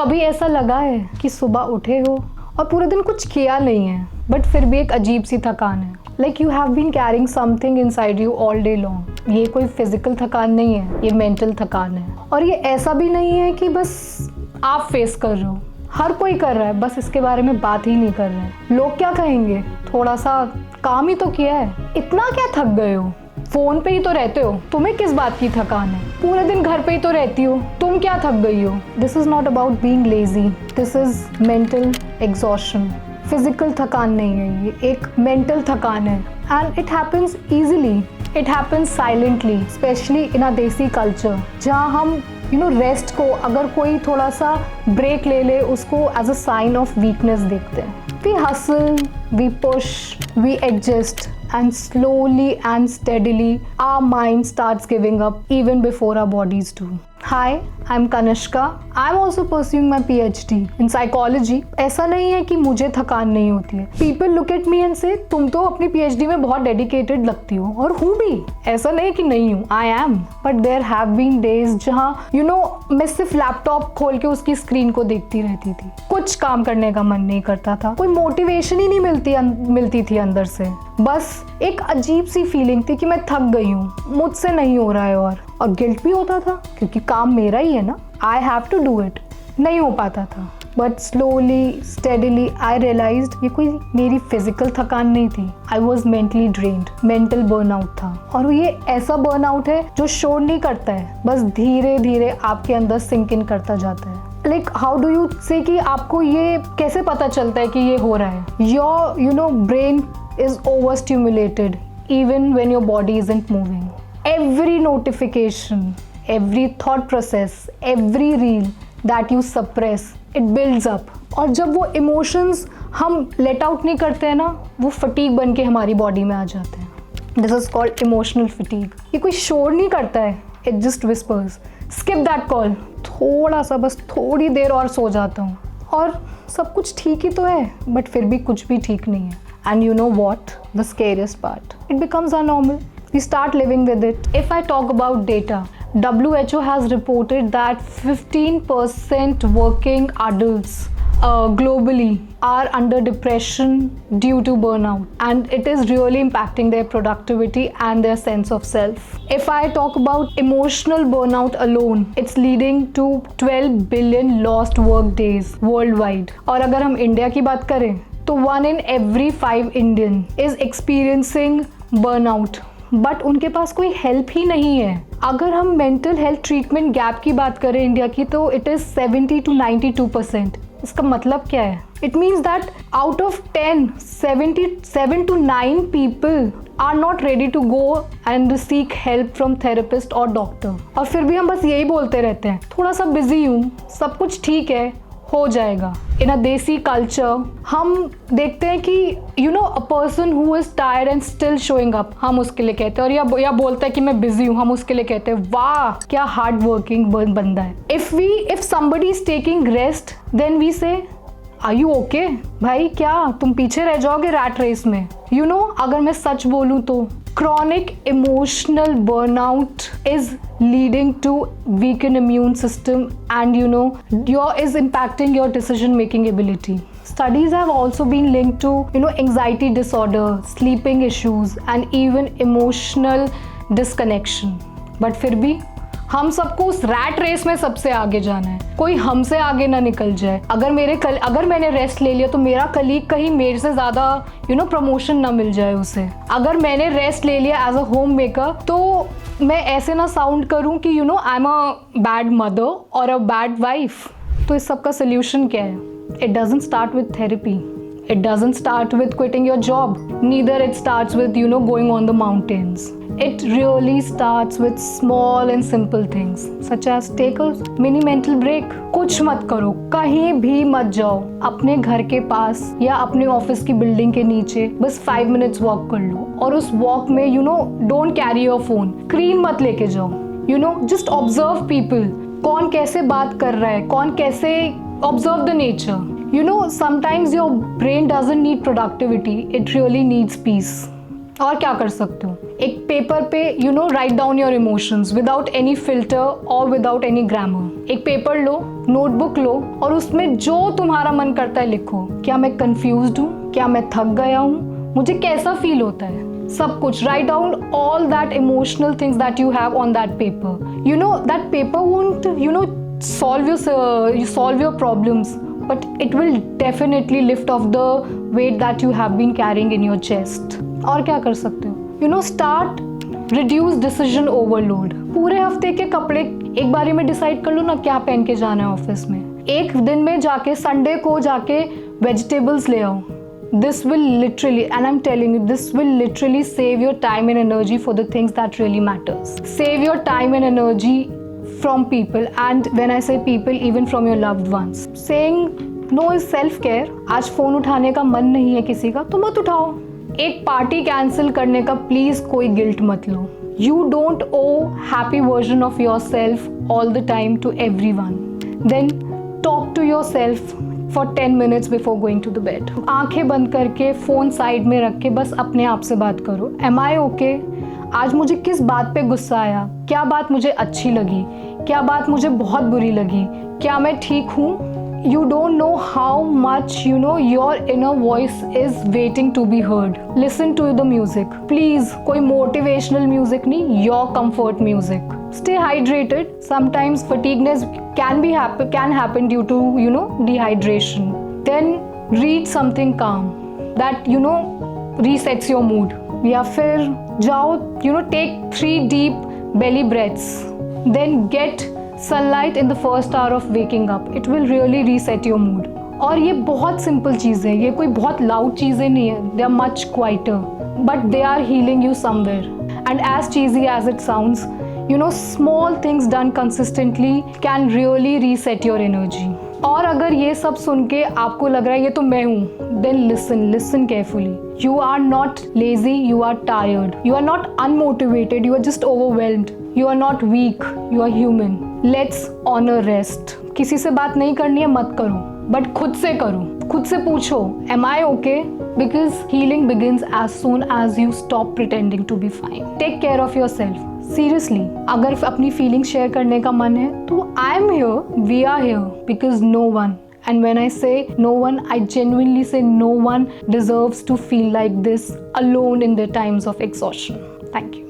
कभी ऐसा लगा है कि सुबह उठे हो और पूरे दिन कुछ किया नहीं है बट फिर भी एक अजीब सी थकान है, like you have been carrying something inside you all day long. ये कोई फिजिकल थकान नहीं है, ये मेंटल थकान है। और ये ऐसा भी नहीं है कि बस आप फेस कर रहे हो, हर कोई कर रहा है, बस इसके बारे में बात ही नहीं कर रहे हैं। लोग क्या कहेंगे, थोड़ा सा काम ही तो किया है, इतना क्या थक गए हो, फोन पे ही तो रहते हो, तुम्हें किस बात की थकान है, पूरे दिन घर पे ही तो रहती हो, तुम क्या थक गई हो। This is not about being lazy, this is mental exhaustion. Physical थकान नहीं है, ये एक मेंटल थकान है and it happens easily, it happens silently, specially in a desi culture जहाँ हम रेस्ट को, अगर कोई थोड़ा सा ब्रेक ले ले, उसको as a sign of weakness देखते हैं। We hustle, we push, we adjust, and slowly and steadily our mind starts giving up even before our bodies do. Hi, I'm Kanishka. I'm also pursuing my PhD in psychology. ऐसा नहीं है कि मुझे थकान नहीं होती है। People look at me and say, तुम तो अपनी PhD में बहुत dedicated लगती हो, और हूँ भी, ऐसा नहीं कि नहीं हूँ, I am. But there have been days जहाँ मैं सिर्फ लैपटॉप खोल के उसकी स्क्रीन को देखती रहती थी, कुछ काम करने का मन नहीं करता था, कोई मोटिवेशन ही नहीं मिलती थी अंदर से। बस एक अजीब सी फीलिंग थी कि मैं थक गई हूँ, मुझसे नहीं हो रहा है, और गिल्ट भी होता था क्योंकि काम मेरा ही है ना, I have to do it, नहीं हो पाता था। But slowly steadily I realized ये कोई मेरी फिजिकल थकान नहीं थी, I was mentally drained, mental burnout था। और ये ऐसा बर्नआउट है जो शोर नहीं करता है, बस धीरे धीरे आपके अंदर सिंक इन करता जाता है। लाइक हाउ डू यू से कि आपको ये कैसे पता चलता है कि ये हो रहा है। Your brain is overstimulated even when your body isn't moving. Every notification, every thought process, every reel that you suppress, it builds up. और जब वो emotions हम let out नहीं करते हैं ना, वो fatigue बन के हमारी body में आ जाते हैं। This is called emotional fatigue. ये कोई शोर नहीं करता है, it just whispers. Skip that call. थोड़ा सा, बस थोड़ी देर और सो जाता हूँ, और सब कुछ ठीक ही तो है, बट फिर भी कुछ भी ठीक नहीं है। And you know what? The scariest part. It becomes our normal. We start living with it. If I talk about data, WHO has reported that 15% working adults globally are under depression due to burnout, and it is really impacting their productivity and their sense of self. If I talk about emotional burnout alone, it's leading to 12 billion lost work days worldwide. और अगर हम India की बात करें तो 1 in every 5 Indian is experiencing burnout, but उनके पास कोई help ही नहीं है। अगर हम मेंटल हेल्थ ट्रीटमेंट गैप की बात करें इंडिया की, तो इट इज़ 70 to 92%। इसका मतलब क्या है? It means that out of 10, 7 to 9 people are not ready to go and seek help from therapist और डॉक्टर। और फिर भी हम बस यही बोलते रहते हैं, थोड़ा सा बिजी हूँ, सब कुछ ठीक है, हो जाएगा। इन अ देसी कल्चर हम देखते हैं कि a person who is tired and still showing up, हम उसके लिए कहते हैं, और या बोलता है कि मैं बिजी हूँ, हम उसके लिए कहते हैं वाह क्या हार्ड वर्किंग बंदा है। If somebody is taking rest, then we say are you okay भाई, क्या तुम पीछे रह जाओगे रैट रेस में। अगर मैं सच बोलूँ तो chronic emotional burnout is leading to weakened immune system, and is impacting your decision making ability. Studies have also been linked to anxiety disorder, sleeping issues, and even emotional disconnection. But फिर भी हम सबको उस rat race में सबसे आगे जाना है, कोई हमसे आगे ना निकल जाए। अगर मैंने रेस्ट ले लिया तो मेरा कलीग कहीं मेरे से ज़्यादा प्रमोशन ना मिल जाए उसे। अगर मैंने रेस्ट ले लिया एज अ होम मेकर, तो मैं ऐसे ना साउंड करूं कि I am a bad mother और अ बैड वाइफ। तो इस सब का सोल्यूशन क्या है? It doesn't start with therapy, it doesn't start with quitting your job, neither it starts with going on the mountains. It really starts with small and simple things such as take a mini mental break. कुछ मत करो, कहीं भी मत जाओ, अपने घर के पास या अपने ऑफिस की बिल्डिंग के नीचे बस 5 minutes वॉक कर लो, और उस वॉक में don't carry your phone, screen मत लेके जाओ, जस्ट ऑब्जर्व पीपल, कौन कैसे बात कर रहा है, कौन कैसे, observe the nature. Sometimes your brain doesn't need productivity, it really needs peace. और क्या कर सकते हो? एक पेपर पे write down your emotions without any filter और विदाउट एनी ग्रामर। एक पेपर लो, नोटबुक लो और उसमें जो तुम्हारा मन करता है लिखो। क्या मैं कंफ्यूज्ड हूँ? क्या मैं थक गया हूँ? मुझे कैसा फील होता है? सब कुछ write down all that emotional things that you have on that paper. That paper won't solve your problems, but it will definitely lift off the weight that you have been carrying in your chest. और क्या कर सकते हो? Start reduce decision overload. पूरे हफ्ते के कपड़े एक बारी में डिसाइड कर लो ना क्या पहन के जाना है ऑफिस में। एक दिन में जाके संडे को जाके वेजिटेबल्स ले आओ। This will literally, and I'm telling you, this will literally save your time and energy for the things that really matters. Save your time and energy from people, and when I say people, even from your loved ones. Saying no is self-care. आज phone उठाने का मन नहीं है किसी का तो मत उठाओ। एक पार्टी कैंसिल करने का प्लीज़ कोई गिल्ट मत लो। You don't owe happy version of yourself all the time to everyone. Then talk to yourself for 10 minutes before going to the bed. आंखें बंद करके फ़ोन साइड में रख के बस अपने आप से बात करो। Am I okay? आज मुझे किस बात पे गुस्सा आया? क्या बात मुझे अच्छी लगी? क्या बात मुझे बहुत बुरी लगी? क्या मैं ठीक हूँ? You don't know how much your inner voice is waiting to be heard. Listen to the music. Please, कोई motivational music नहीं, your comfort music. Stay hydrated. Sometimes fatigueness can happen due to dehydration. Then read something calm that resets your mood. या फिर जाओ take 3 deep belly breaths. Then get sunlight in the first hour of waking up. It will really reset your mood. और ये बहुत simple चीज़ें हैं, ये कोई बहुत लाउड चीज़ें नहीं है। They are much quieter, but they are healing you somewhere. And as cheesy as it sounds, small things done consistently can really reset your energy. और अगर ये सब सुन के आपको लग रहा है ये तो मैं हूँ, then listen carefully. You are not lazy, you are tired. You are not unmotivated, you are just overwhelmed. You are not weak, you are human. Let's honor rest. किसी से बात नहीं करनी है मत करो, बट खुद से करो। खुद से पूछो, am I okay? Because healing begins as soon as you stop pretending to be fine. Take care of yourself. Seriously, अगर अपनी फीलिंग शेयर करने का मन है तो I am here, we are here because no one, and when I say no one, I genuinely say no one deserves to feel like this alone in their times of exhaustion. Thank you.